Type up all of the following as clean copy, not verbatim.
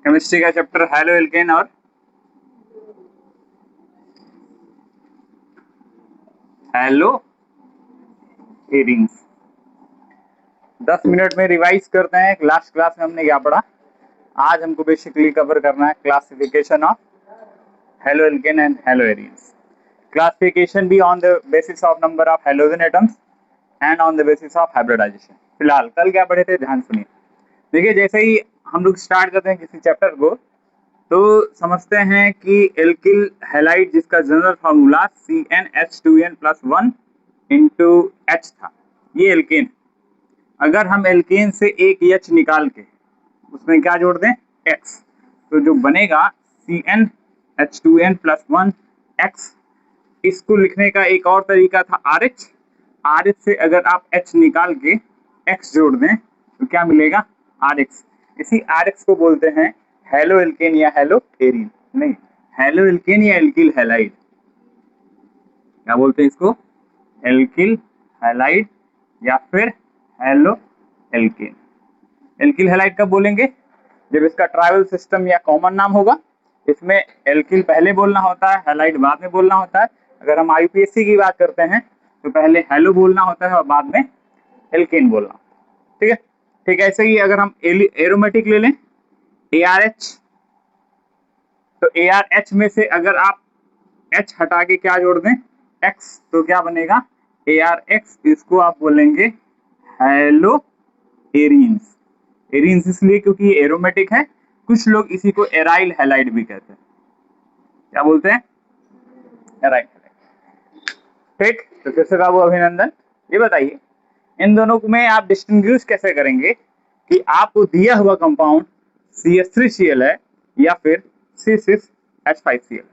Chemistry का chapter halo alkane और hello arenes. 10 minute में रिवाइज करते हैं। लास्ट क्लास में हमने क्या पढ़ा। आज हमको बेसिकली कवर करना है classification of halo alkane and halo arenes. Classification भी on the basis of number of halogen atoms and on the basis of hybridisation. फिलहाल कल क्या पढ़े थे, ध्यान सुनिए। देखिए, जैसे ही हम लोग स्टार्ट करते हैं किसी चैप्टर को तो समझते हैं कि एल्किल हैलाइड जिसका general formula CnH2n+1 into H था, ये एल्केन। अगर हम एल्केन से एक एच निकाल के उसमें क्या जोड़ दें, X, तो जो बनेगा CnH2n+1 X। इसको लिखने का एक और तरीका था RH। RH से अगर आप H निकाल के X जोड़ दें तो क्या मिलेगा, RH। इसी RH को बोलते हैं हेलो एल्केन या हेलो एरीन। नहीं, हेलो एल्केन या एल्किल हैलाइड। क्या बोलते हैं इसको, एल्किल हैलाइड या फिर हेलो एल्केन। एल्किल हैलाइड कब बोलेंगे, जब इसका ट्राइवल सिस्टम या कॉमन नाम होगा। इसमें एल्किल पहले बोलना होता है, हैलाइड बाद में बोलना होता है। अगर हम IUPAC की बात करते हैं तो पहले हेलो बोलना होता है और बाद में एल्केन बोलना। ठीक है, ठीक है। ऐसे ही अगर हम एरोमेटिक ले लें ARH, तो ARH में से अगर आप H हटा के क्या जोड़ दें, X, तो क्या बनेगा ARX। इसको आप बोलेंगे हेलो एरीन्स। एरीन्स इसलिए क्योंकि ये एरोमेटिक है। कुछ लोग इसी को एराइल हैलाइड भी कहते हैं। क्या बोलते हैं, एराइल हैलाइड। ठीक, तो फिर से बाबू अभिनंदन, ये बताइए इन दोनों में आप डिस्टिंग्विश कैसे करेंगे कि आपको दिया हुआ कंपाउंड CH3Cl है या फिर C6H5Cl।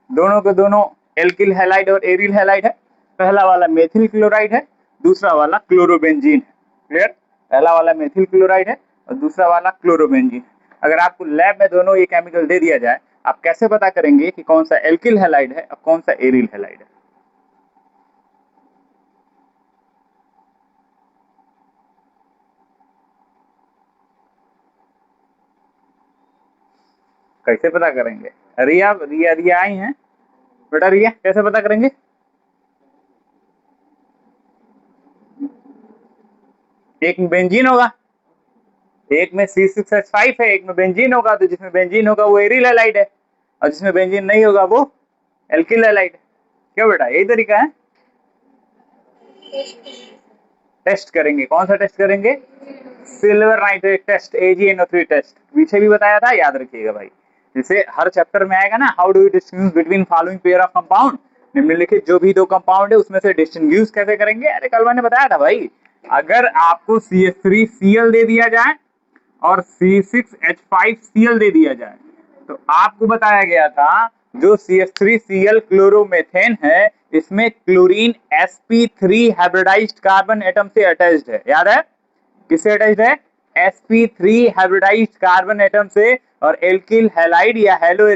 दोनों के दोनों एल्किल हैलाइड और एरिल हैलाइड है। पहला वाला मेथिल क्लोराइड है, दूसरा वाला क्लोरोबेंजीन है। क्लियर, पहला वाला मेथिल क्लोराइड है और दूसरा वाला क्लोरोबेंजीन। अगर आपको लैब में दोनों ये केमिकल दे दिया जाए, आप कैसे पता करेंगे कि कौन सा एल्किल हैलाइड है और कौन सा एरिल हैलाइड है। कैसे पता करेंगे, रिया रिया रिया आई हैं बेटा, रिया कैसे पता करेंगे। एक में बेंजीन होगा, एक में C6H5 है, एक में बेंजीन होगा। तो जिसमें बेंजीन होगा वो एरिल हैलाइड है और जिसमें बेंजीन नहीं होगा वो एल्किल हैलाइड है। क्यों बेटा, यही तरीका है। टेस्ट करेंगे, कौन सा टेस्ट करेंगे, silver nitrate test, AgNO3 test. पीछे भी बताया था, याद रखिएगा भाई। जैसे हर चैप्टर में आएगा ना, how do you distinguish between following pair of compound, निम्नलिखित जो भी दो कंपाउंड है उसमें से डिस्टिंग्विश कैसे करेंगे। अरे कल मैंने बताया था भाई, अगर आपको CH3Cl दे दिया जाए और C6H5Cl दे दिया जाए तो आपको बताया गया था जो CH3Cl क्लोरोमेथेन है इसमें chlorine sp3 hybridised carbon atom से अटैच्ड है। याद है, किससे अटैच्ड है, sp3 हाइब्रिडाइज्ड कार्बन एटम से। और एल्किल हैलाइड या हेलो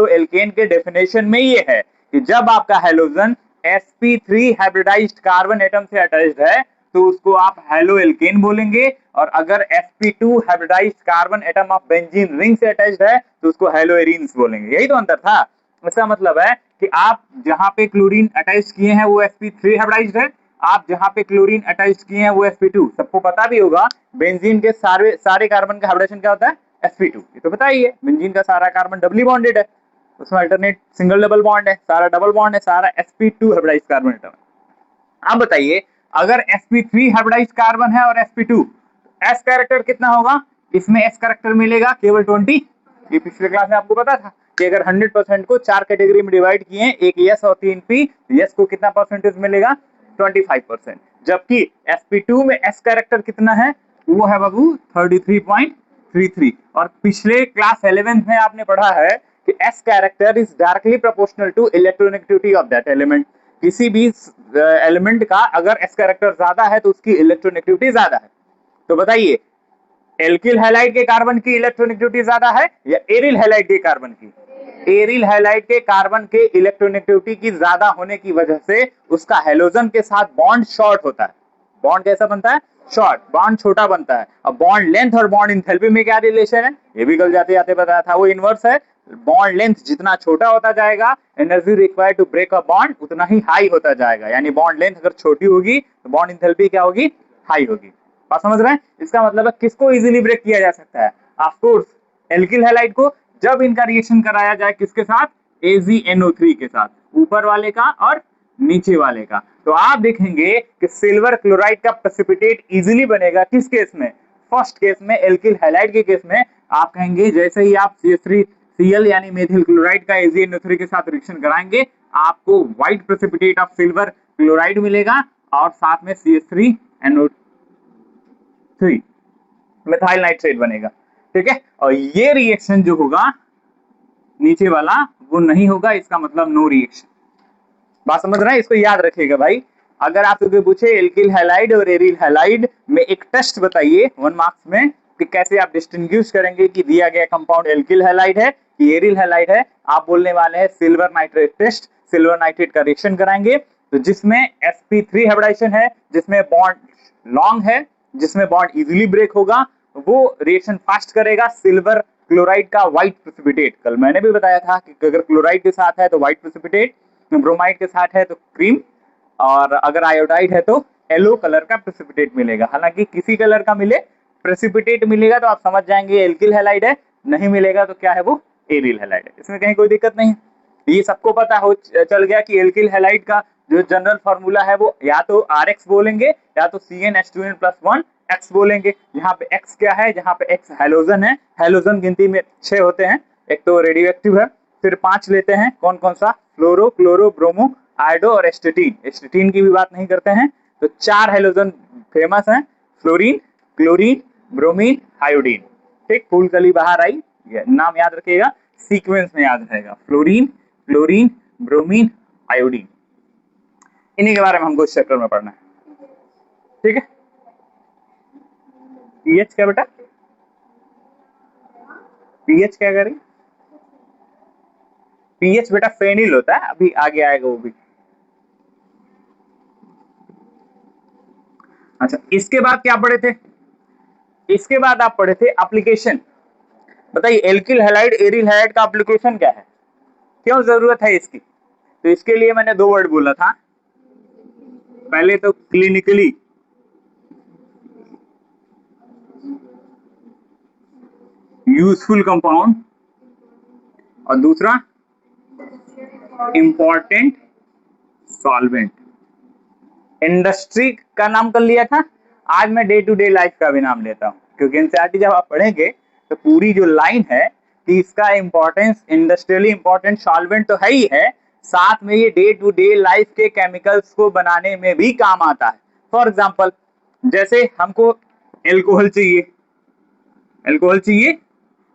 एल्केन के डेफिनेशन में ये है कि जब आपका halogen sp3 hybridised carbon atom से अटैच्ड है तो उसको आप हेलो एल्केन बोलेंगे। और अगर sp2 hybridised carbon atom of benzene ring से अटैच्ड है तो उसको हेलो एरीन्स बोलेंगे। यही तो अंतर था। इसका मतलब है कि आप जहां पे क्लोरीन अटैच किए हैं वो sp3 हाइब्रिडाइज्ड है, आप जहां पे क्लोरीन अटैच किए हैं वो sp2। सबको पता भी होगा बेंजीन के सारे कार्बन का हाइब्रिडेशन क्या होता है, sp2। ये तो पता ही है, बेंजीन का सारा कार्बन डबली बॉन्डेड है, उसमें अल्टरनेट सिंगल डबल बॉन्ड है, सारा डबल बॉन्ड है, सारा sp2 हाइब्रिडाइज्ड कार्बन एटम है। आप बताइए अगर sp3 हाइब्रिडाइज्ड कार्बन है और sp2, s कैरेक्टर कितना होगा, इसमें s कैरेक्टर मिलेगा केवल 20। ये पिछले क्लास में आपको पता था कि अगर 100% को 4 कैटेगरी में डिवाइड किए, एक यस और 3 पी, यस को कितना परसेंटेज मिलेगा, 25%। जबकि sp2 में s कैरेक्टर कितना है, वो है बाबू 33.33। और पिछले क्लास 11th में आपने पढ़ा है कि s character is directly proportional to electronegativity of that element. किसी भी एलिमेंट का अगर s कैरेक्टर ज्यादा है तो उसकी इलेक्ट्रोनेगेटिविटी ज्यादा है। तो बताइए एल्किल हैलाइड के कार्बन की इलेक्ट्रोनेगेटिविटी ज्यादा है या एरिल हैलाइड के कार्बन की। एरिल हैलाइड के कार्बन के इलेक्ट्रोनेगेटिविटी की ज्यादा होने की वजह से उसका हैलोजन के साथ बॉन्ड शॉर्ट होता है। बॉन्ड कैसा बनता है, शॉर्ट, बॉन्ड छोटा बनता है। अब बॉन्ड लेंथ और बॉन्ड इंथैल्पी में क्या रिलेशन है, ये भी कल जाते जाते बताया था, वो इनवर्स है। बॉन्ड लेंथ जितना छोटा होता जाएगा, energy required to break a bond उतना ही हाई होता जाएगा। यानी बॉन्ड लेंथ अगर छोटी होगी तो बॉन्ड इंथैल्पी क्या होगी, हाई होगी। बात समझ रहे हैं? इसका मतलब है किसको इजीली ब्रेक किया जा सकता है, ऑफ कोर्स एल्किल हैलाइड को, जब इनका रिएक्शन कराया जाए किसके साथ, AgNO3 के साथ, ऊपर वाले का और नीचे वाले का। तो आप देखेंगे कि सिल्वर क्लोराइड का प्रेसिपिटेट इजीली बनेगा किस केस में, फर्स्ट केस में, एल्किल हैलाइड के केस में। आप कहेंगे जैसे ही आप CH3Cl यानी मेथिल क्लोराइड का AgNO3 के साथ रिएक्शन कराएंगे, आपको white precipitate of silver chloride मिलेगा और साथ में CH3NO3 मिथाइल नाइट्रेट बनेगा। ठीक है, और ये रिएक्शन जो होगा नीचे वाला वो नहीं होगा, इसका मतलब नो रिएक्शन। बात समझ रहे हैं? इसको याद रखिएगा भाई। अगर आपसे पूछे एल्किल हैलाइड और एरिल हैलाइड में एक टेस्ट बताइए 1 मार्क्स में कि कैसे आप डिस्टिंग्विश करेंगे कि दिया गया कंपाउंड एल्किल हैलाइड है कि एरिल हैलाइड है, आप बोलने वाले हैं silver nitrate test. Silver nitrate का रिएक्शन कराएंगे तो जिसमें sp3 हाइब्रिडाइजेशन है, जिसमें बॉन्ड लॉन्ग है, जिसमें बॉन्ड इजीली ब्रेक होगा, वो रिएक्शन फास्ट करेगा सिल्वर क्लोराइड का व्हाइट प्रेसिपिटेट। कल मैंने भी बताया था कि अगर क्लोराइड के साथ है तो व्हाइट प्रेसिपिटेट, ब्रोमाइड के साथ है तो क्रीम, और अगर आयोडाइड है तो येलो कलर का प्रेसिपिटेट मिलेगा। हालांकि किसी कलर का मिले प्रेसिपिटेट मिलेगा तो आप समझ जाएंगे एल्किल हैलाइड है, नहीं मिलेगा तो क्या है, वो एरिल हैलाइड है। इसमें कहीं कोई दिक्कत नहीं है। ये सबको पता हो चल गया कि एल्किल हैलाइड का जो जनरल फार्मूला है वो या तो RX बोलेंगे या तो CnH2n+1 X बोलेंगे। यहाँ पे X क्या है, जहाँ पे X हैलोजन है, हैलोजन गिनती में 6 होते हैं, एक तो रेडियो एक्टिव है, फिर 5 लेते हैं, कौन कौन सा, फ्लोरो, क्लोरो, ब्रोमो, आयोडो और एस्टेटीन। एस्टेटीन की भी बात नहीं करते हैं। तो 4 हैलोजन फेमस हैं, फ्लोरीन, क्लोरीन, ब्रोमीन, आयोडीन। ठीक, फूल कली बाहर आई, ये नाम याद रखिएगा, सीक्वेंस में याद रहेगा, फ्लोरीन, क्लोरीन, ब्रोमीन, आयोडीन। इन्हीं के बारे में हमको इस चैप्टर में पढ़ना है। ठीक है, पीएच क्या बेटा, पीएच क्या करें, पीएच बेटा फेनिल होता है, अभी आगे आएगा वो भी। अच्छा, इसके बाद क्या पढ़े थे, इसके बाद आप पढ़े थे एप्लीकेशन। बताइए एल्किल हैलाइड एरिल हैलाइड का एप्लीकेशन क्या है, क्यों जरूरत है इसकी। तो इसके लिए मैंने 2 वर्ड बोला था, पहले तो क्लिनिकली यूजफुल कंपाउंड और दूसरा इंपॉर्टेंट सॉल्वेंट। इंडस्ट्री का नाम कर लिया था, आज मैं डे टू डे लाइफ का भी नाम लेता हूं, क्योंकि एनसीईआरटी जब आप पढ़ेंगे तो पूरी जो लाइन है कि इसका इंपॉर्टेंस इंडस्ट्रियली इंपॉर्टेंट सॉल्वेंट तो है ही है, साथ में ये डे टू डे लाइफ के केमिकल्स को बनाने में भी काम आता है। फॉर एग्जाम्पल, जैसे हमको एल्कोहल चाहिए, एल्कोहल चाहिए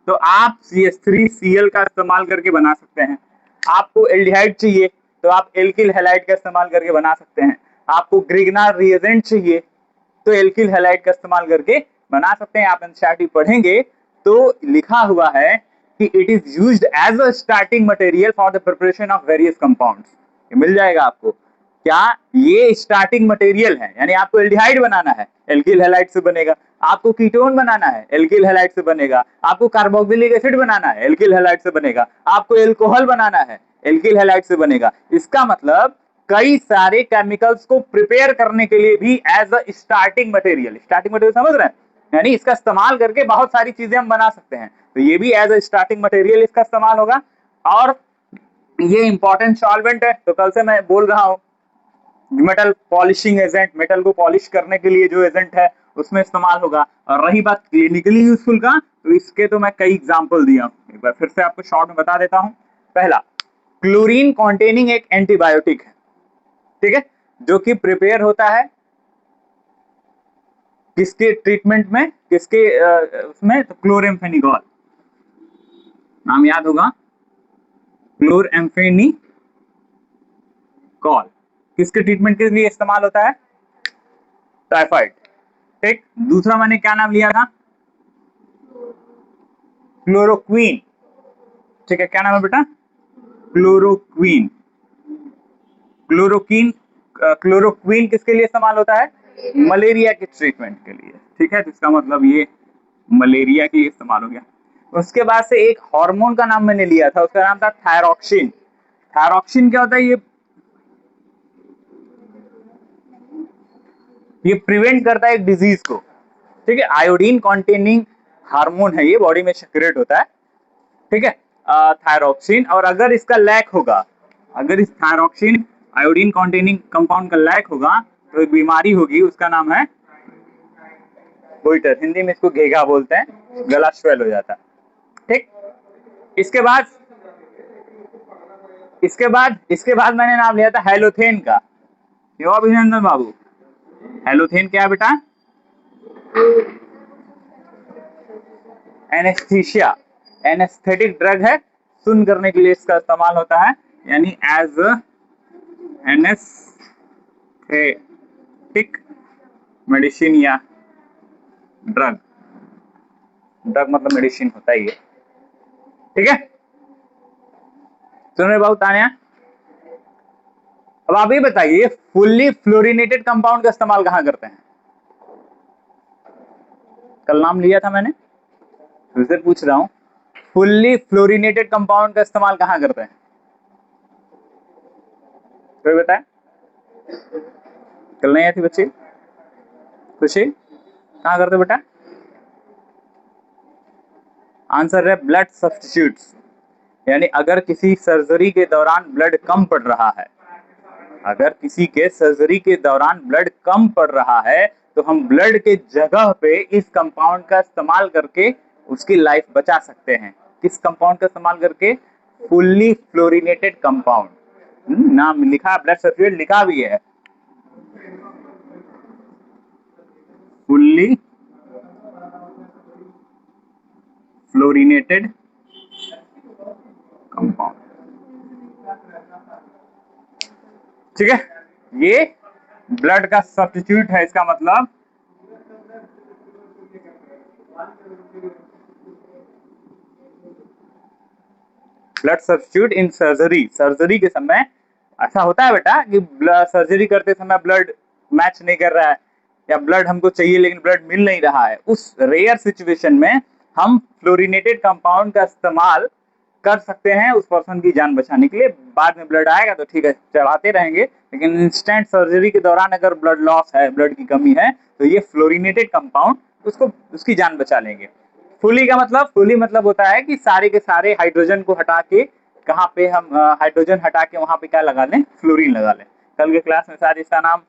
तो आप CH3Cl का इस्तेमाल करके बना सकते हैं। आपको एल्डिहाइड चाहिए तो आप एल्किल हैलाइड का इस्तेमाल करके बना सकते हैं। आपको ग्रिग्नार रिएजेंट चाहिए तो एल्किल हैलाइड का इस्तेमाल करके बना सकते हैं। आप एनसीईआरटी पढ़ेंगे तो लिखा हुआ है कि it is used as a starting material for the preparation of various compounds. ये मिल जाएगा आपको, क्या ये स्टार्टिंग मटेरियल है, यानी आपको एल्डिहाइड बनाना है, एल्किल हैलाइड से बनेगा। आपको कीटोन बनाना है, एल्किल हैलाइड से बनेगा। आपको कार्बोक्सिलिक एसिड बनाना है, एल्किल हैलाइड से बनेगा। आपको एल्कोहल बनाना है, एल्किल हैलाइड से बनेगा। इसका मतलब कई सारे केमिकल्स को प्रिपेयर करने के लिए भी as a starting material, starting material समझ रहे हैं, यानी इसका इस्तेमाल करके बहुत सारी चीजें हम बना सकते हैं। तो ये भी एज अ स्टार्टिंग मटेरियल इसका इस्तेमाल होगा। और ये इंपॉर्टेंट सॉल्वेंट है, तो कल से मैं बोल रहा हूं मेटल पॉलिशिंग एजेंट, मेटल को पॉलिश करने के लिए जो एजेंट है उसमें इस्तेमाल होगा। और रही बात क्लिनिकली यूजफुल का, तो इसके तो मैं कई एग्जांपल दिया हूं, एक बार फिर से आपको शॉर्ट में बता देता हूं। पहला, क्लोरीन कॉन्टेनिंग एक एंटीबायोटिक है, ठीक है, जो कि प्रिपेयर होता है किसके ट्रीटमेंट में, किसके उसमें, तो क्लोरेम्फेनिकॉल, नाम याद होगा, क्लोरेम्फेनिकॉल किसके ट्रीटमेंट के लिए इस्तेमाल होता है, टाइफाइड। ठीक, दूसरा मैंने क्या नाम लिया था, क्लोरोक्वीन। ठीक है, क्या नाम है बेटा, क्लोरोक्वीन। क्लोरोक्वीन किसके लिए इस्तेमाल होता है, मलेरिया के ट्रीटमेंट के लिए, ठीक है। तो इसका मतलब ये मलेरिया के लिए इस्तेमाल हो गया। उसके बाद से एक हार्मोन का नाम मैंने लिया था, उसका नाम था थायरॉक्सिन। थायरॉक्सिन क्या होता है? ये प्रिवेंट करता है एक डिजीज को, ठीक है। आयोडीन कॉन्टेनिंग हार्मोन है, ये बॉडी में सिक्रेट होता है, ठीक है, थायरॉक्सिन। और अगर इसका लैक होगा, अगर इस थायरॉक्सिन आयोडीन कॉन्टेनिंग कंपाउंड का लैक होगा तो एक बीमारी होगी, उसका नाम है गोइटर। हिंदी में इसको घेघा बोलते हैं, गला स्वेल हो जाता है, ठीक। इसके बाद इसके बाद मैंने नाम लिया था हेलोथेन का। क्यों अभिनंदन बाबू? हेलोथेन क्या है बेटा? एनेस्थीसिया, एनेस्थेटिक ड्रग है, सुन करने के लिए इसका इस्तेमाल होता है, यानी एज एनेस्थेटिक मेडिसिन या ड्रग। ड्रग मतलब मेडिसिन होता ही है, ठीक है। सुन रहे बाबू तानिया? अब आप ये बताइए, फुल्ली फ्लोरिनेटेड कंपाउंड का इस्तेमाल कहां करते हैं? कल नाम लिया था मैंने, फिर से पूछ रहा हूं, फुल्ली फ्लोरिनेटेड कंपाउंड का इस्तेमाल कहां करते हैं? कोई बताए? कल नहीं आई थी बच्चे? खुशी कहां करते बेटा? आंसर है ब्लड सब्स्टिट्यूट्स। यानी अगर किसी सर्जरी के दौरान ब्लड कम पड़ रहा है, अगर किसी के सर्जरी के दौरान ब्लड कम पड़ रहा है, तो हम ब्लड के जगह पे इस कंपाउंड का इस्तेमाल करके उसकी लाइफ बचा सकते हैं। किस कंपाउंड का इस्तेमाल करके? Fully fluorinated compound. नाम लिखा, ब्लड सब्स्टिट्यूट लिखा भी है, फुल्ली फ्लोरिनेटेड कंपाउंड, ठीक है। ये ब्लड का सब्स्टिट्यूट है, इसका मतलब blood substitute in surgery. Surgery के समय ऐसा होता है बेटा कि सर्जरी करते समय ब्लड मैच नहीं कर रहा है, या ब्लड हमको चाहिए लेकिन ब्लड मिल नहीं रहा है, उस रेयर सिचुएशन में हम फ्लोरिनेटेड कंपाउंड का इस्तेमाल कर सकते हैं उस पर्सन की जान बचाने के लिए। बाद में ब्लड आएगा तो ठीक है, चढ़ाते रहेंगे, लेकिन इंस्टेंट सर्जरी के दौरान अगर ब्लड लॉस है, ब्लड की कमी है, तो ये फ्लोरिनेटेड कंपाउंड उसको उसकी जान बचा लेंगे। फुली मतलब होता है कि सारे के सारे हाइड्रोजन को हटा के, कहाँ पे हम हाइड्रोजन हटा के वहां पे क्या लगा लें? फ्लोरीन लगा लें। कल के क्लास में शायद इसका नाम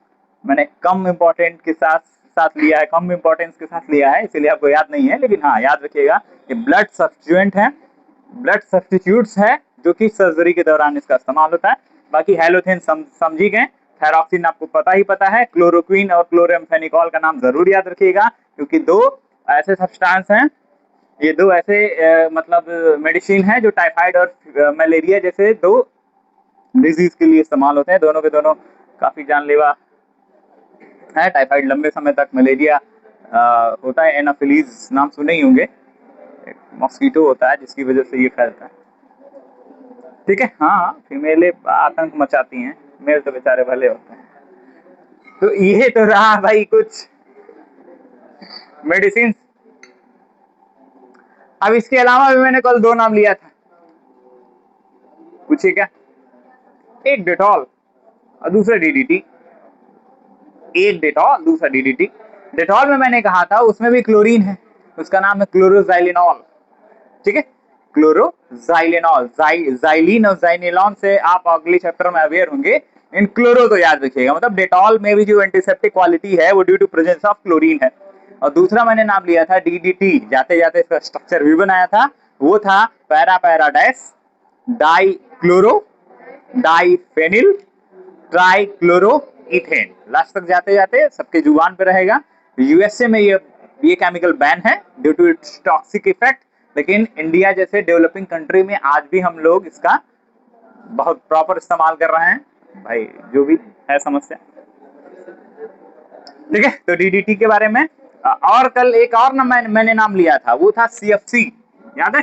मैंने कम इंपॉर्टेंट के साथ साथ लिया है, कम इंपॉर्टेंस के साथ लिया है, इसलिए आपको याद नहीं है, लेकिन हाँ याद रखिएगा कि ब्लड सब्स्टिट्यूएंट है, ब्लड सब्स्टिट्यूट्स है, जो कि सर्जरी के दौरान इसका इस्तेमाल होता है। बाकी हेलोथेन समझी गए, थायरॉक्सिन आपको पता ही पता है, क्लोरोक्वीन और क्लोरामफेनिकॉल का नाम जरूर याद रखिएगा, क्योंकि दो ऐसे सब्सटेंस हैं, ये दो ऐसे मतलब मेडिसिन है जो टाइफाइड और मलेरिया जैसे दो डिजीज के लिए इस्तेमाल होते हैं। दोनों के दोनों काफी जानलेवा है। टाइफाइड लंबे समय तक, मलेरिया होता है एनाफिलीज, नाम सुने ही होंगे, मॉस्किटो होता है जिसकी वजह से ये फैलता है, ठीक है। हाँ, फीमेलें आतंक मचाती हैं, मेल तो बेचारे भले होते हैं। तो ये तो रहा भाई कुछ मेडिसिन। अब इसके अलावा भी मैंने कल दो नाम लिया था, पूछिए क्या? एक डेटॉल और दूसरा डीडीटी। एक डेटॉल, दूसरा डीडीटी। डेटॉल में मैंने कहा था उसमें भी क्लोरीन है, उसका नाम है क्लोरोजाइलिनॉल, ठीक है। क्लोरोजाइलिनॉल, जाइलिन और जाइनिलॉन से आप अगले चैप्टर में अवेयर होंगे। इन क्लोरो तो याद रखिएगा, मतलब डेटॉल में भी जो एंटीसेप्टिक क्वालिटी है वो due to presence of chlorine है। और दूसरा मैंने नाम लिया था डीडीटी, जाते जाते इसका स्ट्रक्चर भी बनाया था, वो था para para dash die chloro diphenyl trichloro ethane. Last तक जाते जाते सबके जुबान पे रहेगा। यूएसए में ये केमिकल बैन है due to its toxic effect, लेकिन इंडिया जैसे डेवलपिंग कंट्री में आज भी हम लोग इसका बहुत प्रॉपर इस्तेमाल कर रहे हैं। भाई जो भी है समस्या, ठीक है। तो डीडीटी के बारे में और कल एक और ना मैंने नाम लिया था, वो था सीएफसी, याद है?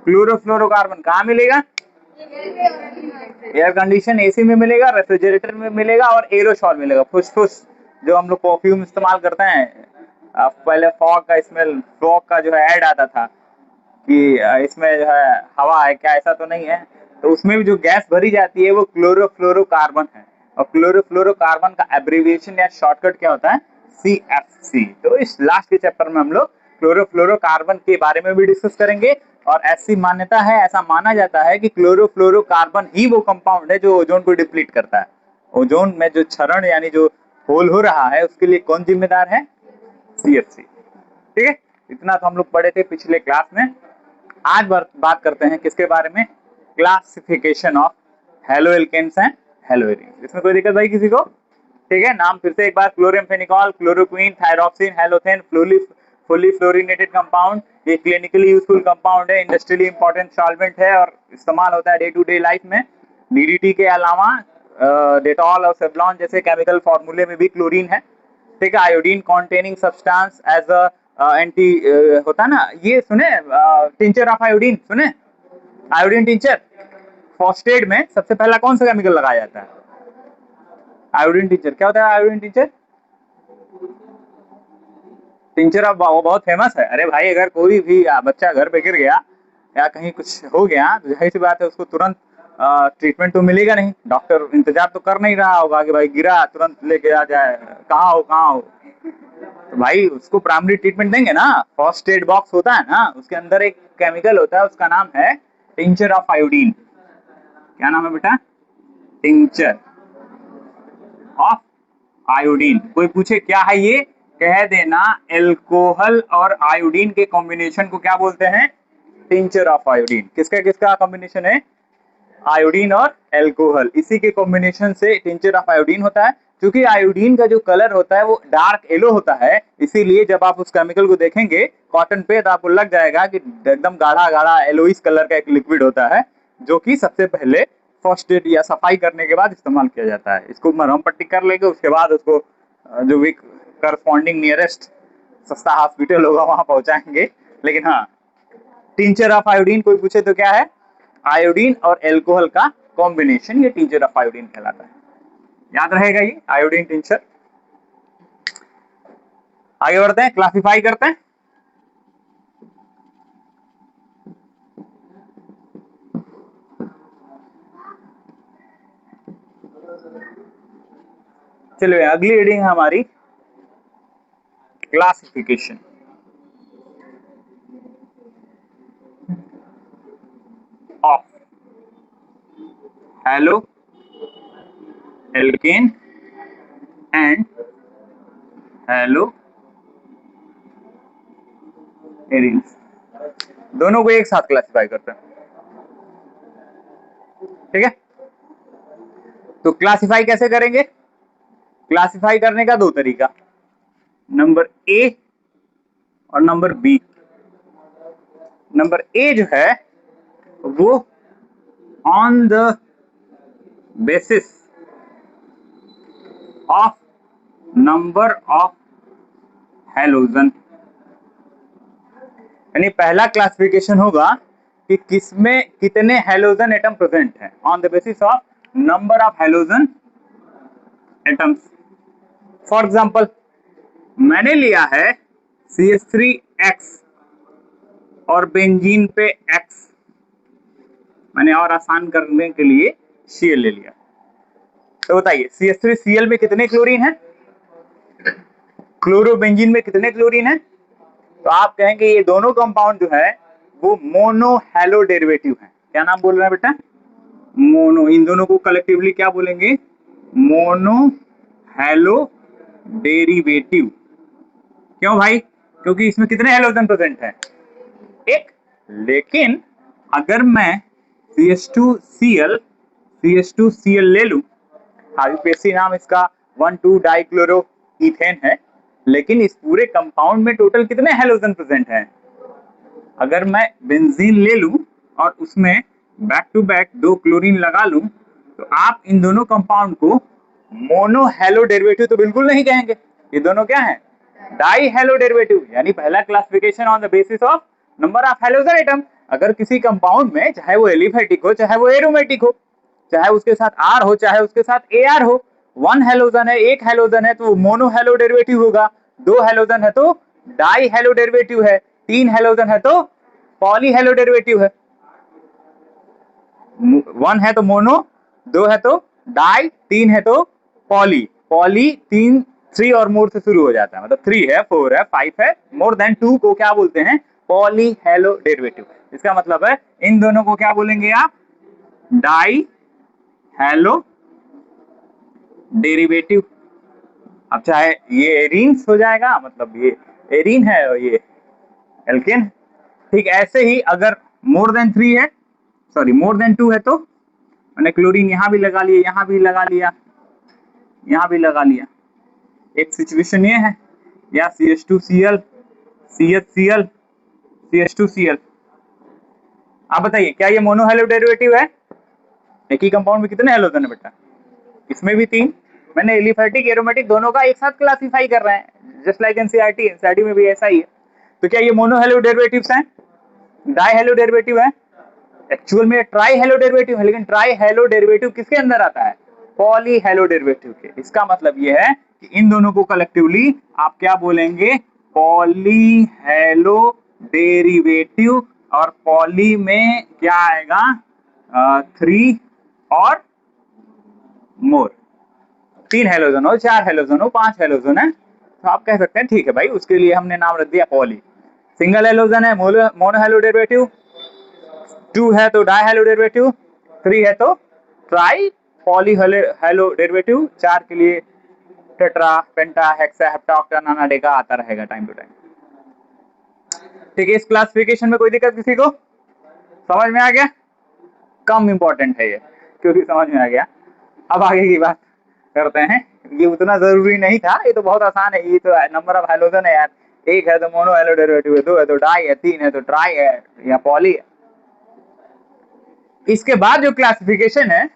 क्लोरोफ्लोरोकार्बन कहाँ मिलेगा? एयर कंडीशन एसी में मिलेगा, रेफ्रिजरेटर में मिलेगा और एरोसॉल मिलेगा, फुसफुस जो हम लोग परफ्यूम इस्तेमाल करते हैं, पहले फॉग का स्मेल, फॉग का जो है ऐड आता था कि इसमें जो है हवा है क्या, ऐसा तो नहीं है। तो उसमें भी जो गैस भरी जाती है वो क्लोरोफ्लोरोकार्बन है, और क्लोरोफ्लोरोकार्बन का एब्रिविएशन या शॉर्टकट क्या होता है, CFC। तो इस लास्ट के चैप्टर में हम लोग क्लोरोफ्लोरोकार्बन के बारे में भी डिस्कस करेंगे। और ऐसी मान्यता है, ऐसा माना जाता है कि क्लोरोफ्लोरोकार्बन ही वो कंपाउंड है जो ओजोन को डिप्लीट करता है। ओजोन में जो क्षरण यानी जो होल हो रहा है उसके लिए कौन जिम्मेदार है, CFC। ठीक है, इतना तो हम लोग पढ़े थे पिछले क्लास में। आज बात करते हैं किसके बारे में, classification of halo alkanes and halo arenes. इसमें कोई दिक्कत भाई किसी को? ठीक है, नाम फिर से एक बार, chloramphenicol, chloroquine, thyroxine, halothane, fully fluorinated compound. ये क्लिनिकली यूजफुल कंपाउंड है, इंडस्ट्रियली इंपॉर्टेंट सॉल्वेंट है और इस्तेमाल होता है डे टू डे लाइफ में। DDT के अलावा डेटॉल और सेवलॉन जैसे केमिकल फॉर्मूले में भी क्लोरीन है। ठीक है, iodine containing substance as a anti होता है ना, ये सुने टिंचर ऑफ आयोडीन, सुने आयोडीन टिंचर। फर्स्ट एड में सबसे पहला कौन सा केमिकल लगाया जाता है, आयोडीन टिंचर। क्या होता है आयोडीन टिंचर? टिंचर ऑफ, बहुत फेमस है। अरे भाई अगर कोई भी बच्चा घर पे गिर गया या कहीं कुछ हो गया तो जाहिर सी बात है उसको तुरंत ट्रीटमेंट तो मिलेगा नहीं, डॉक्टर इंतजार तो कर नहीं रहा होगा कि भाई गिरा तुरंत लेके आ जाए, कहाँ हो कहाँ हो। तो भाई उसको प्राइमरी ट्रीटमेंट देंगे ना, फर्स्ट एड बॉक्स होता है ना, उसके अंदर एक केमिकल होता है, उसका नाम है टिंचर ऑफ आयोडीन। क्या नाम है बेटा? Tincture of iodine. कोई पूछे क्या है ये, कह देना एल्कोहल और आयोडीन के कॉम्बिनेशन को क्या बोलते हैं, टिंचर ऑफ आयोडीन। किसका किसका कॉम्बिनेशन है, आयोडीन और एल्कोहल, इसी के कॉम्बिनेशन से टिंचर ऑफ आयोडीन होता है। क्योंकि आयोडीन का जो कलर होता है वो डार्क येलो होता है, इसीलिए जब आप उस केमिकल को देखेंगे कॉटन पे तो आपको लग जाएगा कि एकदम गाढ़ा गाढ़ा येलोइश कलर का एक लिक्विड होता है, जो कि सबसे पहले फर्स्ट एड या सफाई करने के बाद इस्तेमाल किया जाता है। इसको मरहम पट्टी कर लेंगे, उसके बाद उसको जो भी करस्पॉन्डिंग नियरेस्ट सस्ता हॉस्पिटल होगा वहां पहुंचाएंगे। लेकिन हाँ, टिंचर ऑफ आयोडीन कोई पूछे तो क्या है, आयोडीन और एल्कोहल का कॉम्बिनेशन, ये टिंचर ऑफ आयोडीन कहलाता है। याद रहेगा ये आयोडीन टिंचर। आगे बढ़ते हैं, क्लासिफाई करते हैं। चलिए अगली रीडिंग है हमारी classification of halo alkane and halo arenes, दोनों को एक साथ क्लासिफाई करते हैं। ठीक है, तो क्लासिफाई कैसे करेंगे, क्लासिफाई करने का दो तरीका, नंबर ए और नंबर बी। नंबर ए जो है वो on the basis of number of halogen, यानी पहला क्लासिफिकेशन होगा कि किसमें कितने हैलोजन एटम प्रेजेंट है, on the basis of number of halogen atoms. For example मैंने लिया है CH3X और बेंजीन पे X, मैंने और आसान करने के लिए Cl ले लिया। तो बताइए CH3Cl में कितने क्लोरीन है, क्लोरोबेंजीन में कितने क्लोरीन है? तो आप कहेंगे ये दोनों कंपाउंड जो है वो मोनो हैलो डेरिवेटिव है। क्या नाम बोल रहे हैं बेटा, मोनो। इन दोनों को कलेक्टिवली क्या बोलेंगे, मोनो हैलो डेरिवेटिव। क्यों भाई, क्योंकि इसमें कितने हैलोजन प्रेजेंट है, एक। लेकिन अगर मैं CH2Cl ले लूं, आईयूपीएसी नाम इसका 1,2 डाइक्लोरो इथेन है, लेकिन इस पूरे कंपाउंड में टोटल कितने हैलोजन प्रेजेंट हैं? अगर मैं बेंजीन ले लूं और उसमें बैक टू बैक 2 क्लोरीन लगा लूं, तो आप इन दोनों कंपाउंड को मोनो हैलो डेरिवेटिव तो बिल्कुल नहीं कहेंगे, ये दोनों क्या है, डाई हैलो डेरिवेटिव। यानी पहला classification on the basis of number of halogen atom. अगर किसी कंपाउंड में चाहे वो एलिफेटिक हो चाहे वो एरोमेटिक हो, चाहे उसके साथ R हो चाहे उसके साथ AR हो, वन हेलोजन है, एक हेलोजन है तो मोनो हेलो डेरिवेटिव होगा, दो हेलोजन है तो डाई हेलो डेरिवेटिव है, तीन हेलोजन है तो पॉली हेलो डेरिवेटिव है। वन है तो मोनो, दो है तो डाई, तीन है तो पॉली। पॉली तीन, थ्री और मोर से शुरू हो जाता है, मतलब थ्री है, फोर है, फाइव है, मोर देन टू को क्या बोलते हैं? Poly hello derivative. इसका मतलब है इन दोनों को क्या बोलेंगे आप? Die hello derivative. अब चाहे ये एरीन्स हो जाएगा, मतलब ये एरीन है और ये एल्केन। ठीक ऐसे ही अगर मोर देन थ्री है, सॉरी मोर देन टू है तो मैंने क्लोरीन यहां भी लगा लिया, यहां भी लगा लिया, यहां भी लगा लिया। एक सिचुएशन ये है, या CH2Cl, CHCl, CH2Cl। आप बताइए क्या ये मोनो हेलो डेरिवेटिव है? एक ही कंपाउंड में कितने हेलोजन है बेटा? इसमें भी तीन। मैंने एलिफैटिक एरोमेटिक दोनों का एक साथ क्लासिफाई कर रहे हैं, जस्ट लाइक एनसीईआरटी। एनसीईआरटी में भी ऐसा ही है। तो क्या ये मोनो हेलो डेरिवेटिव्स हैं? डाई हेलो डेरिवेटिव है? एक्चुअल में ट्राई हेलो डेरिवेटिव है, लेकिन ट्राई हेलो डेरिवेटिव किसके अंदर आता है? पॉली हेलो डेरिवेटिव के। इसका मतलब यह है कि इन दोनों को कलेक्टिवली आप क्या बोलेंगे? Poly hello derivative. और पॉली में क्या आएगा? थ्री और मोर। तीन हेलोजन हो, चार हेलोजन हो, पांच हेलोजन है तो आप कह सकते हैं ठीक है भाई, उसके लिए हमने नाम रख दिया पॉली। सिंगल हेलोजन है मोनो हेलो डेरिवेटिव, टू है तो डाई हेलो डेरिवेटिव, थ्री है तो ट्राई पॉली हेलो डेरिवेटिव, चार के लिए टेट्रा, पेंटा, हेक्सा, हेप्टा, ऑक्टा, नाना, डेका आता रहेगा टाइम टू टाइम। ठीक है, इस क्लासिफिकेशन में कोई दिक्कत किसी को? समझ में आ गया? कम इंपॉर्टेंट है ये, क्योंकि समझ में आ गया। अब आगे की बात करते हैं। ये उतना जरूरी नहीं था, ये तो बहुत आसान है। ये तो नंबर ऑफ हेलोजन है यार, एक है तो मोनो हेलो डेरिवेटिव है, दो है तो डाई है, तीन है तो ट्राई है या पॉली है। इसके बाद जो क्लासिफिकेशन है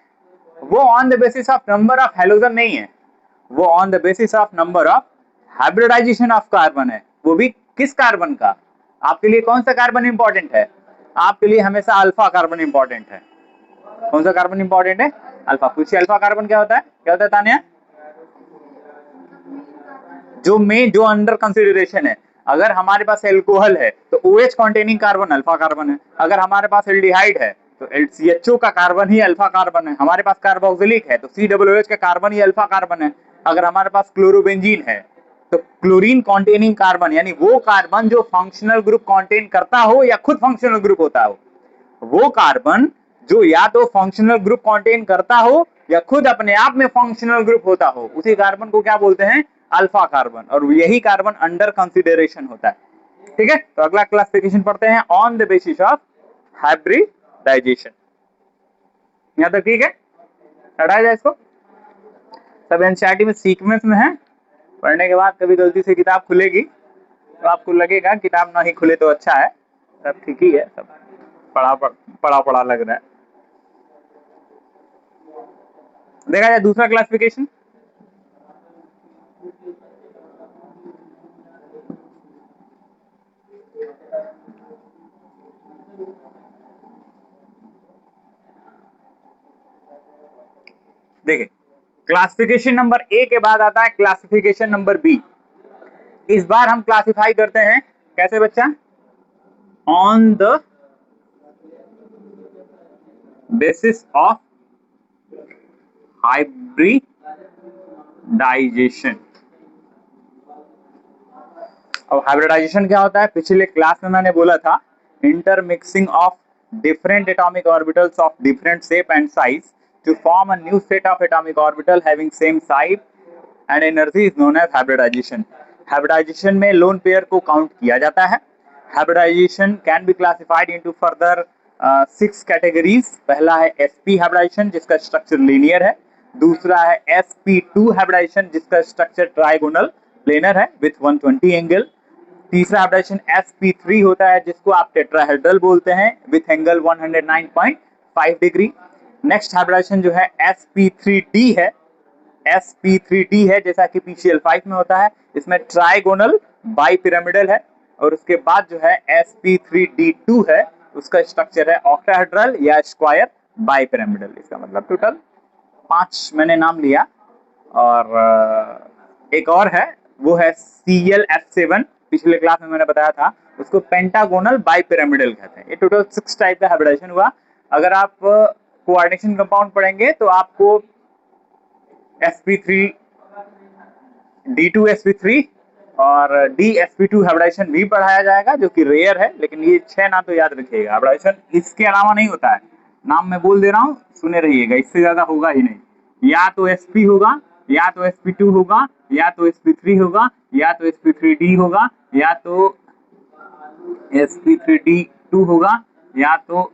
वो on the basis of number of halogen नहीं है, वो on the basis of number of hybridisation of carbon है। वो भी किस कार्बन का? आपके लिए कौन सा कार्बन इंपॉर्टेंट है? आपके लिए हमेशा अल्फा कार्बन इंपॉर्टेंट है। कौन सा कार्बन इंपॉर्टेंट है? अल्फा। पूछिए अल्फा कार्बन क्या होता है? क्या होता है तानिया? जो अंडर कंसिडरेशन है। अगर हमारे पास एल्कोहल है तो OH containing carbon alpha carbon है। अगर हमारे पास एल्डिहाइड है तो CHO का कार्बन ही अल्फा कार्बन है। हमारे पास कार्बोक्सिलिक है तो COOH का कार्बन ही अल्फा कार्बन है। अगर हमारे पास क्लोरोबेंजीन है तो क्लोरीन कंटेनिंग कार्बन, यानी वो कार्बन जो फंक्शनल ग्रुप कंटेन करता हो या खुद फंक्शनल ग्रुप होता हो, वो कार्बन जो या तो फंक्शनल ग्रुप कंटेन करता हो या खुद अपने आप में फंक्शनल ग्रुप होता हो, उसी कार्बन को क्या बोलते हैं? Alpha carbon. और यही कार्बन अंडर कंसिडरेशन होता है। ठीक है, तो अगला क्लासिफिकेशन पढ़ते हैं on the basis of hybridization. यहां तक ठीक है? हटाया जाए इसको। सब एनसीईआरटी में सीक्वेंस में है। पढ़ने के बाद कभी गलती से किताब खुलेगी तो आपको लगेगा किताब ना ही खुले तो अच्छा है। सब ठीक ही है, सब पढ़ा लग रहा है। देखा जाए दूसरा क्लासिफिकेशन। देखिए, क्लासिफिकेशन नंबर ए के बाद आता है क्लासिफिकेशन नंबर बी। इस बार हम क्लासिफाई करते हैं कैसे बच्चा? On the basis of hybridization. अब हाइब्रिडाइजेशन क्या होता है? पिछले क्लास में मैंने बोला था, intermixing of different atomic orbitals of different shape and size to form a new set of atomic orbital having same size and energy is known as hybridization. Hybridization में lone pair को count किया जाता है। Hybridization can be classified into further 6 categories. पहला है sp hybridization जिसका structure linear है। दूसरा है sp2 hybridization जिसका स्ट्रक्चर ट्राइगोनल प्लेनर है विथ 120 एंगल। तीसरा हाइब्रिडाइजेशन sp3 होता है जिसको आप टेट्राहेड्रल बोलते हैं with angle 109.5 degree. Next hybridization जो है sp3d है। sp3d है जैसा कि PCl5 में होता है, इसमें ट्राइगोनल बाइपिरामिडल है। और उसके बाद जो है sp3d2 है, उसका स्ट्रक्चर है ऑक्टाहेड्रल या स्क्वायर बाइपिरामिडल। इसका मतलब टोटल 5 मैंने नाम लिया और एक और है, वो है ClF7। पिछले क्लास में मैंने बताया था, उसको पेंटागोनल बाइपिरामिडल कहते हैं। ये टोटल 6 टाइप का हाइब्रिडाइजेशन हुआ। अगर आप कोऑर्डिनेशन कंपाउंड पढ़ेंगे तो आपको sp3 D2sp3 और DsP2 हाइब्रिडाइजेशन भी पढ़ाया जाएगा, जो कि रेयर है, लेकिन ये 6 नाम तो याद रखिएगा। हाइब्रिडाइजेशन इसके अलावा नहीं होता है, नाम मैं बोल दे रहा हूँ, सुने रहिएगा, इससे ज्यादा होगा ही नहीं। या तो sp होगा, या तो sp2 होगा, या तो sp3 होगा, या तो sp3d होगा, या तो sp3d2 होगा, या तो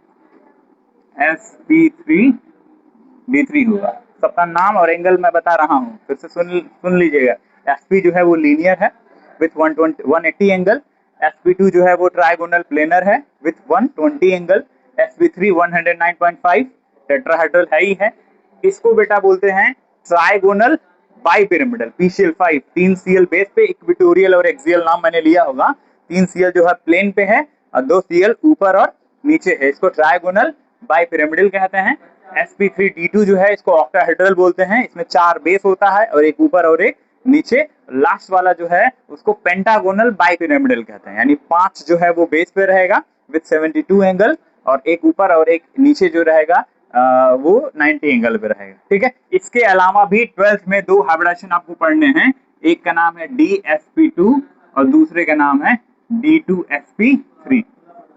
sp3d3 होगा। सबका नाम और एंगल मैं बता रहा हूँ, फिर से सुन लीजिएगा। sp जो है वो लीनियर है विथ 180 एंगल। sp2 जो है वो ट्राइगोनल प्लेनर है विथ 120 एंगल। sp3 109.5 टेट्राहेड्रल है ही है। इसको बेटा बोलते हैं trigonal bipyramidal. PCl5 3 Cl base पे, इक्वेटोरियल और एक्सियल नाम मैंने लिया होगा। 3 Cl जो है प्लेन पे है और 2 Cl ऊपर और नीचे है, इसको ट्राइगोनल बाइपिरामिडल कहते हैं। sp3d2 जो है इसको ऑक्टाहेड्रल बोलते हैं। इसमें 4 बेस होता है और एक ऊपर और एक नीचे। लास्ट वाला जो है उसको पेंटागोनल बाइपिरामिडल कहते हैं, यानी 5 जो है वो बेस पे रहेगा विथ 72 एंगल, और एक ऊपर और एक नीचे जो रहेगा वो 90 एंगल पे रहेगा। ठीक है, इसके अलावा भी 12th में 2 हाइब्रिडाइजेशन आपको पढ़ने हैं। एक का नाम है DsP2 और दूसरे का नाम है D2sp3।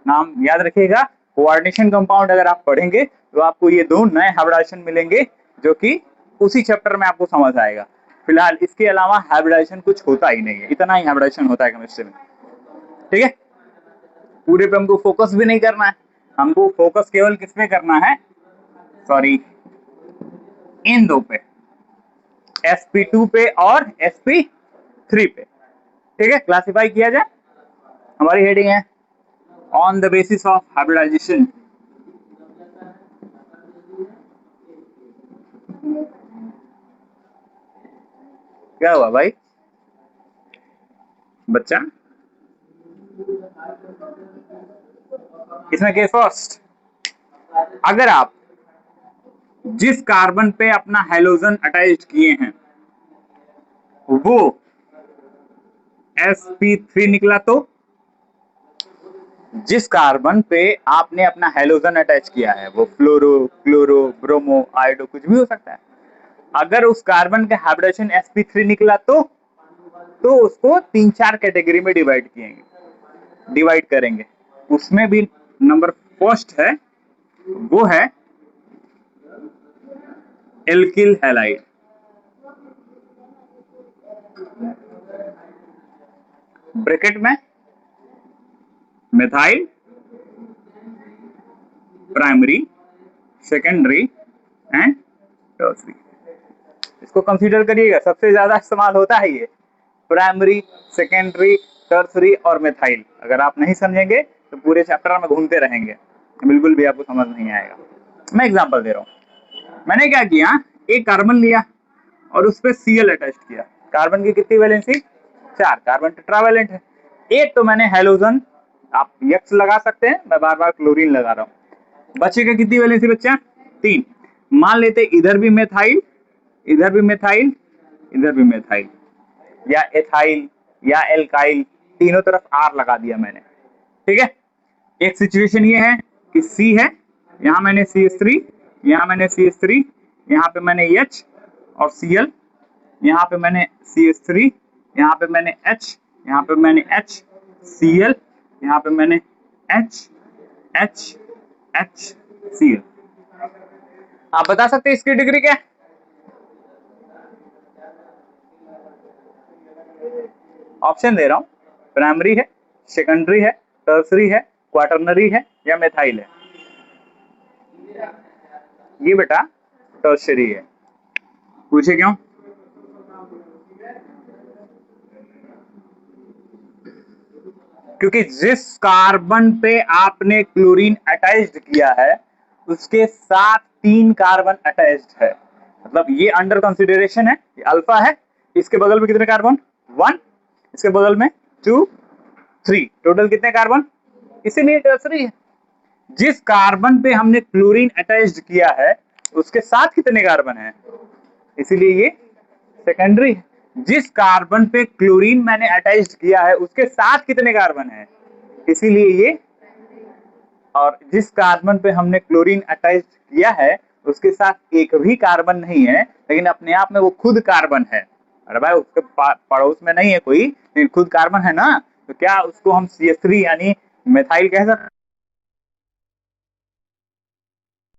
नाम याद रखिएगा। कोऑर्डिनेशन कंपाउंड अगर आप पढ़ेंगे तो आपको ये 2 नए हाइब्रिडाइजेशन मिलेंगे, जो कि उसी चैप्टर में आपको समझ आएगा। फिलहाल इसके अलावा हाइब्रिडाइजेशन कुछ होता ही नहीं है, इतना ही हाइब्रिडाइजेशन होता है केमिस्ट्री में। ठीक है, पूरे पे हमको फोकस भी नहीं करना है, हमको फोकस केवल किस पे करना है, सॉरी, इन 2 पे, sp2 पे और sp3 पे। ठीक है, क्लासिफाई किया जाए। हमारी हेडिंग है on the basis of hybridization. क्या हुआ भाई बच्चा? इसमें केस फर्स्ट, अगर आप जिस कार्बन पे अपना हैलोजन अटैच किए हैं वो sp3 निकला, तो जिस कार्बन पे आपने अपना हैलोजन अटैच किया है वो फ्लोरो, क्लोरो, ब्रोमो, आयोडो कुछ भी हो सकता है, अगर उस कार्बन का हाइब्रिडेशन sp3 निकला तो उसको 3-4 कैटेगरी में डिवाइड करेंगे। उसमें भी नंबर फर्स्ट है, वो है एल्किल हैलाइड। ब्रैकेट में methyl, primary, secondary and tertiary. इसको कंसीडर करिएगा, सबसे ज्यादा इस्तेमाल होता है ये प्राइमरी, सेकेंडरी, टर्सरी और मेथाइल। अगर आप नहीं समझेंगे तो पूरे चैप्टर में घूमते रहेंगे, बिल्कुल भी आपको समझ नहीं आएगा। मैं एग्जांपल दे रहा हूं। मैंने क्या किया, एक कार्बन लिया और उस पर Cl अटैच किया। कार्बन की कितनी वैलेंसी? 4, कार्बन टेट्रावैलेंट है। एक तो मैंने हैलोजन, आप यक्स लगा सकते हैं, मैं बार बार क्लोरीन लगा रहा हूं। बचेगा कितनी वैलेंसी बच्चा? 3। मान लेते इधर भी मेथाइल, इधर भी मेथाइल, इधर भी मेथाइल, या एथाइल या एल्काइल, तीनों तरफ R लगा दिया मैंने। ठीक है, एक सिचुएशन ये है कि C है, यहां मैंने CH3, यहां मैंने CH3, यहां पे मैंने H और Cl, यहां पे मैंने CH3, यहां पे मैंने H, यहां पे मैंने H, Cl, यहां पे मैंने H, H, H, Cl। आप बता सकते हैं इसकी डिग्री क्या है? ऑप्शन दे रहा हूं, प्राइमरी है, सेकेंडरी है, टर्सरी है, क्वाटरनरी है या मेथाइल है। ये बेटा टर्सरी है। पूछे क्यों? क्योंकि जिस कार्बन पे आपने क्लोरीन अटैच्ड किया है उसके साथ 3 कार्बन अटैच्ड है, मतलब ये अंडर कंसिडरेशन है, ये अल्फा है। इसके बगल में कितने कार्बन? 1, इसके बगल में 2, 3, टोटल कितने कार्बन? इसीलिए टर्सरी है। जिस कार्बन पे हमने क्लोरीन अटैच्ड किया है उसके साथ कितने कार्बन हैं, इसीलिए ये सेकेंडरी। जिस कार्बन पे क्लोरीन मैंने अटैच किया है उसके साथ कितने कार्बन है, इसीलिए ये, और जिस कार्बन पे हमने क्लोरीन अटैच किया है उसके साथ एक भी कार्बन नहीं है, लेकिन अपने आप में वो खुद कार्बन है। अरे भाई उसके पड़ोस में नहीं है कोई, लेकिन खुद कार्बन है ना, तो क्या उसको हम CH3 यानी मेथाइल कह सकते